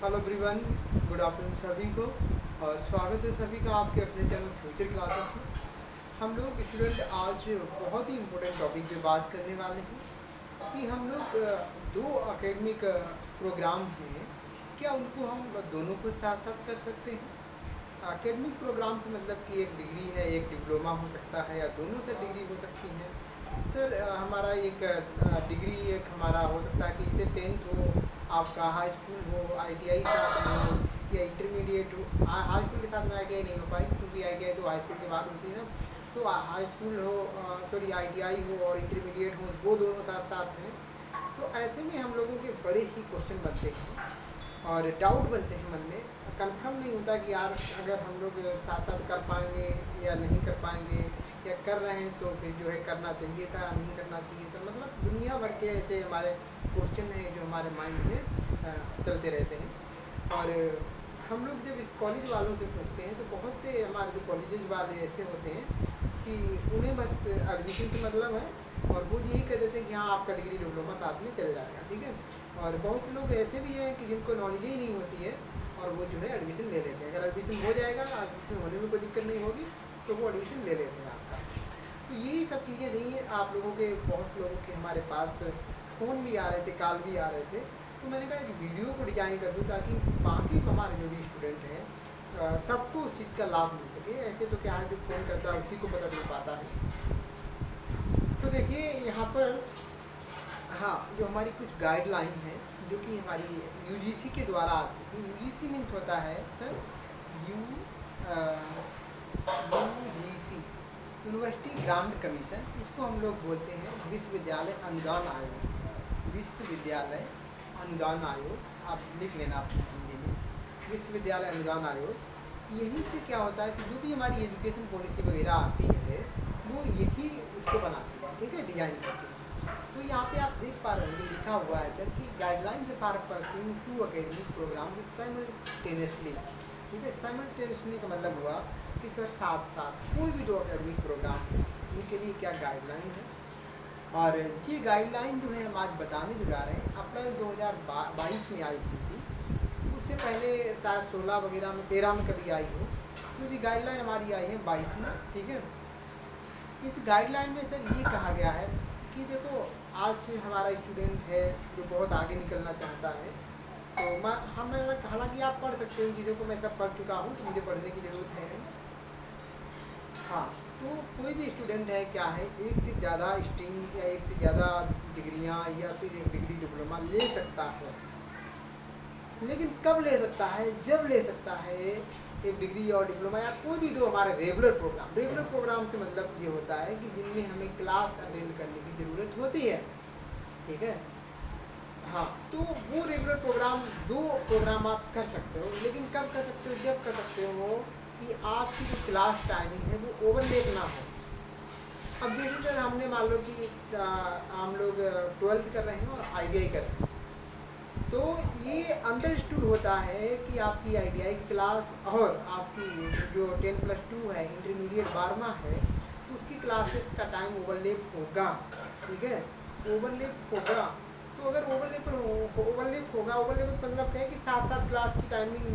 Hello everyone, good afternoon सभी को। और स्वागत है सभी का आपके अपने चैनल फ्यूचर क्लासेस में। हम लोग स्टूडेंट आज बहुत ही इम्पोर्टेंट टॉपिक पे बात करने वाले हैं कि हम लोग दो एकेडमिक प्रोग्राम्स हैं, क्या उनको हम दोनों को साथ साथ कर सकते हैं। एकेडमिक प्रोग्राम से मतलब कि एक डिग्री है, एक डिप्लोमा हो सकता है, या दोनों से डिग्री हो सकती है। सर हमारा एक डिग्री एक हमारा हो सकता है कि इसे 10th हो, आपका हाई स्कूल हो, आईटीआई साथ में हो, या इंटरमीडिएट हो। हाई स्कूल के साथ में आईटीआई नहीं हो पाई, क्योंकि आईटीआई तो हाई स्कूल के बाद होती है ना। तो हाई स्कूल हो, सॉरी आईटीआई हो और इंटरमीडिएट हो, वो दोनों साथ साथ हैं। तो ऐसे में हम लोगों के बड़े ही क्वेश्चन बनते हैं और डाउट बनते हैं मन में। कंफर्म नहीं होता कि यार अगर हम लोग साथ साथ कर पाएंगे या नहीं कर पाएंगे, या कर रहे हैं तो फिर जो है करना चाहिए था, नहीं करना चाहिए था। मतलब दुनिया भर के ऐसे हमारे क्वेश्चन हैं जो हमारे माइंड में चलते रहते हैं। और हम लोग जब इस कॉलेज वालों से पूछते हैं तो बहुत से हमारे जो कॉलेजेस वाले ऐसे होते हैं कि उन्हें बस एडमिशन से मतलब है, और वो यही कह देते हैं कि हाँ आपका डिग्री डिप्लोमा साथ में चल जाएगा, ठीक है। और बहुत से लोग ऐसे भी हैं कि जिनको नॉलेज ही नहीं होती है और वो जो है एडमिशन ले लेते हैं। अगर एडमिशन हो जाएगा, एडमिशन होने में कोई दिक्कत नहीं होगी, तो वो एडमिशन ले लेते हैं आपका। तो यही सब चीज़ें नहीं, आप लोगों के बहुत से लोगों के हमारे पास फ़ोन भी आ रहे थे, कॉल भी आ रहे थे। तो मैंने कहा एक वीडियो को डिजाइन कर दूँ ताकि बाकी हमारे जो भी स्टूडेंट हैं सबको उस चीज़ का लाभ मिल सके। ऐसे तो क्या है, जो फ़ोन करता है उसी को पता चल पाता है। तो देखिए यहाँ पर, हाँ, जो हमारी कुछ गाइडलाइन है जो कि हमारी यूजीसी के द्वारा आती है। यूजीसी मीन्स होता है sir you UGC, university grant commission. इसको हम लोग बोलते हैं विश्वविद्यालय अनुदान आयोग। विश्वविद्यालय अनुदान आयोग, आप लिख लेना अपनी हिंदी में, विश्वविद्यालय अनुदान आयोग। यहीं से क्या होता है कि जो भी हमारी एजुकेशन पॉलिसी वगैरह आती है वो यही उसको बनाती है, ठीक है, डिजाइन करती है। तो यहाँ पे आप देख पा रहे होंगे लिखा हुआ है सर कि guidelines for pursuing to academic programme simultaneously, ठीक है। साइमल्टेनियसली का मतलब हुआ कि सर साथ साथ कोई भी दो एकेडमिक प्रोग्राम हो, उनके लिए क्या गाइडलाइन है। और ये गाइडलाइन जो है हम आज बताने जो जा रहे हैं, अप्रैल 2022 में आई थी। उससे पहले शायद 16 वगैरह में, 13 में कभी आई हो। तो ये गाइडलाइन हमारी आई है 22 में, ठीक है। इस गाइडलाइन में सर ये कहा गया है कि देखो आज हमारा स्टूडेंट है जो बहुत आगे निकलना चाहता है, तो हम, हालांकि आप पढ़ सकते हो इन चीज़ों को, मैं सब पढ़ चुका हूँ तो मुझे पढ़ने की ज़रूरत है नहीं। हाँ, तो कोई भी स्टूडेंट है क्या है, एक से ज़्यादा स्ट्रीम या एक से ज़्यादा डिग्रियाँ या फिर एक डिग्री डिप्लोमा ले सकता है। लेकिन कब ले सकता है, जब ले सकता है एक डिग्री और डिप्लोमा या कोई भी दो हमारे रेगुलर प्रोग्राम। रेगुलर प्रोग्राम से मतलब ये होता है कि जिनमें हमें क्लास अटेंड करने की ज़रूरत होती है, ठीक है। हाँ, तो वो रेगुलर प्रोग्राम, दो प्रोग्राम आप कर सकते हो। लेकिन कब कर सकते हो, जब कर सकते हो कि आपकी जो क्लास टाइमिंग है वो ओवरलेप ना हो। अब जैसे सर हमने मान लो कि हम लोग 12th कर रहे हैं और आईटीआई कर रहे हैं, तो ये अंडरस्टूड होता है कि आपकी आईटीआई की क्लास और आपकी जो 10+2 है, इंटरमीडिएट 12वां है, तो उसकी क्लासेस का टाइम ओवरलेप होगा, ठीक है, ओवरलेप होगा। तो अगर ओवरलेप होगा, ओवरलेप मतलब क्या है कि साथ साथ क्लास की टाइमिंग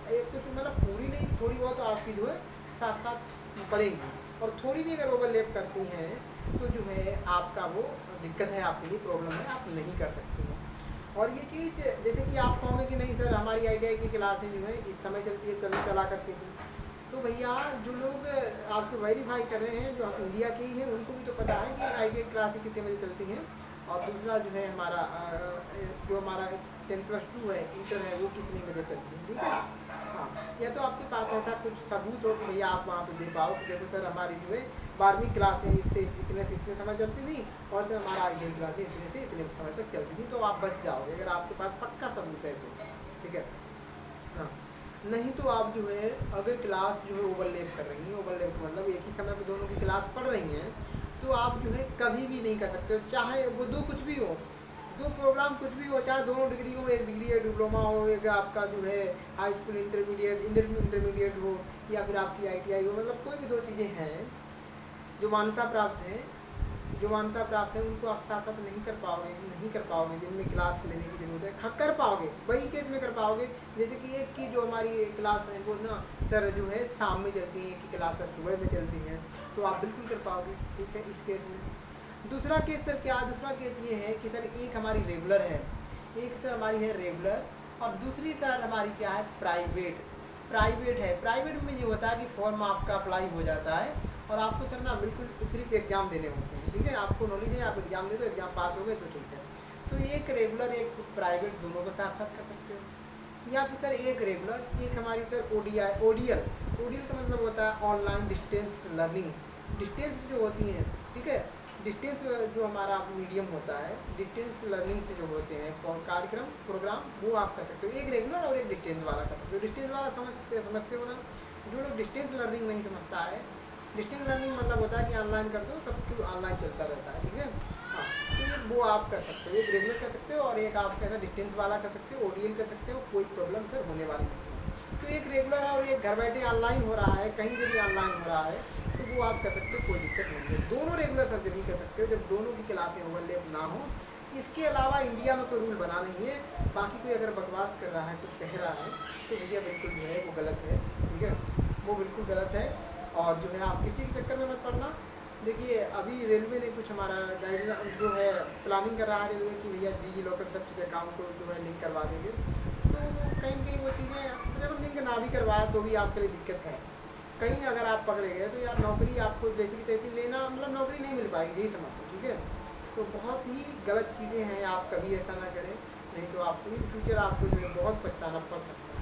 एक तो मतलब पूरी नहीं, थोड़ी बहुत आपकी जो है साथ साथ पड़ेंगी। और थोड़ी भी अगर ओवरलेप करती हैं तो जो है आपका वो दिक्कत है, आपके लिए प्रॉब्लम है, आप नहीं कर सकते हो। और ये चीज़ जैसे कि आप कहोगे कि नहीं सर हमारी आईटीआई की क्लासें जो है इस समय चलती है, चला करती थी, तो भैया जो लोग आपको वेरीफाई कर रहे हैं जो इंडिया के ही हैं, उनको भी तो पता है कि आईटीआई क्लासें कितने बजे चलती हैं। और दूसरा जो है हमारा जो हमारा 10+2 है, इंटर है, वो कितने बजे चलती है, ठीक है। हाँ, या तो आपके पास ऐसा कुछ सबूत हो कि भैया आप वहाँ पे दे पाओ कि देखो सर हमारी जो है 12वीं क्लास है, इससे इतने से इतने समय चलती थी, और सर हमारा आईटीआई क्लास इतने से इतने समय तक चलती थी, तो आप बच जाओगे अगर आपके पास पक्का सबूत है तो, ठीक है। हाँ, नहीं तो आप जो है अगर क्लास जो है ओवरलैप कर रही है, ओवरलैप का मतलब एक ही समय पे दोनों की क्लास पढ़ रही हैं, तो आप जो है कभी भी नहीं कर सकते हो, चाहे वो दो कुछ भी हो, दो प्रोग्राम कुछ भी हो, चाहे दोनों डिग्री हो, एक डिग्री एक डिप्लोमा हो, एक आपका जो है हाई स्कूल इंटरमीडिएट हो, या फिर आपकी आईटीआई हो, मतलब कोई भी दो चीज़ें हैं जो मान्यता प्राप्त हैं, जो मान्यता प्राप्त है उनको आप साथ साथ नहीं कर पाओगे, जिनमें क्लास लेने की जरूरत है। कर पाओगे, वही केस में कर पाओगे जैसे कि एक की जो हमारी क्लास है वो ना सर जो है शाम में चलती है, एक की क्लास सर सुबह में चलती है, तो आप बिल्कुल कर पाओगे, ठीक है, इस केस में। दूसरा केस सर क्या, दूसरा केस ये है कि सर एक हमारी रेगुलर है, एक सर हमारी है रेगुलर, और दूसरी सर हमारी क्या है, प्राइवेट। प्राइवेट है, प्राइवेट में ये होता है कि फॉर्म आपका अप्लाई हो जाता है और आपको सर ना बिल्कुल सिर्फ एग्जाम देने होते हैं, ठीक है, आपको नॉलेज है, आप एग्जाम दे दो, एग्जाम पास हो गए तो ठीक है। तो एक रेगुलर एक प्राइवेट दोनों को साथ साथ कर सकते हो, या फिर सर एक रेगुलर, एक हमारी सर ओडीआई ओडीएल। ओडीएल का मतलब होता है ऑनलाइन डिस्टेंस लर्निंग। डिस्टेंस जो होती हैं, ठीक है, डिस्टेंस जो हमारा मीडियम होता है, डिस्टेंस लर्निंग से जो होते हैं कार्यक्रम प्रोग्राम, वो आप कर सकते हो, एक रेगुलर और एक डिस्टेंस वाला कर सकते हो। डिस्टेंस वाला समझते हो ना, जो लोग डिस्टेंस लर्निंग नहीं समझता है, डिस्टेंस लर्निंग मतलब होता है कि ऑनलाइन कर दो, सब कुछ ऑनलाइन चलता रहता है, ठीक है। हाँ, तो ये वो आप कर सकते हो, एक रेगुलर कर सकते हो और एक आप कैसा डिस्टेंस वाला कर सकते हो, ओडीएल कर सकते हो, कोई प्रॉब्लम सर होने वाली नहीं है। तो एक रेगुलर है और एक घर बैठे ऑनलाइन हो रहा है, कहीं से भी ऑनलाइन हो रहा है, तो वो आप कर सकते हो, कोई दिक्कत नहीं है। दोनों रेगुलर सर जब कर सकते हो जब दोनों की क्लासें ओवरलैप ना हो। इसके अलावा इंडिया में कोई रूल बना नहीं है, बाकी कोई अगर बकवास कर रहा है, कुछ कह रहा है, तो भैया बिल्कुल जो है वो गलत है, ठीक है, वो बिल्कुल गलत है। और जो है आप किसी के चक्कर में मत पड़ना। देखिए अभी रेलवे ने कुछ हमारा गाइडलाइन जो है प्लानिंग कर रहा है रेलवे की, भैया डिजी लॉकर सब चीज़ अकाउंट को जो है लिंक करवा देंगे, तो कहीं कहीं वो चीज़ें देखो लिंक ना भी करवाया तो भी आपके लिए दिक्कत है। कहीं अगर आप पकड़े गए तो यार नौकरी आपको जैसी की तैसी लेना, मतलब नौकरी नहीं मिल पाएगी, यही समझ लो, ठीक है। तो बहुत ही गलत चीज़ें हैं, आप कभी ऐसा ना करें, नहीं तो आपको इन फ्यूचर आपको जो है बहुत पछताना पड़ सकता है।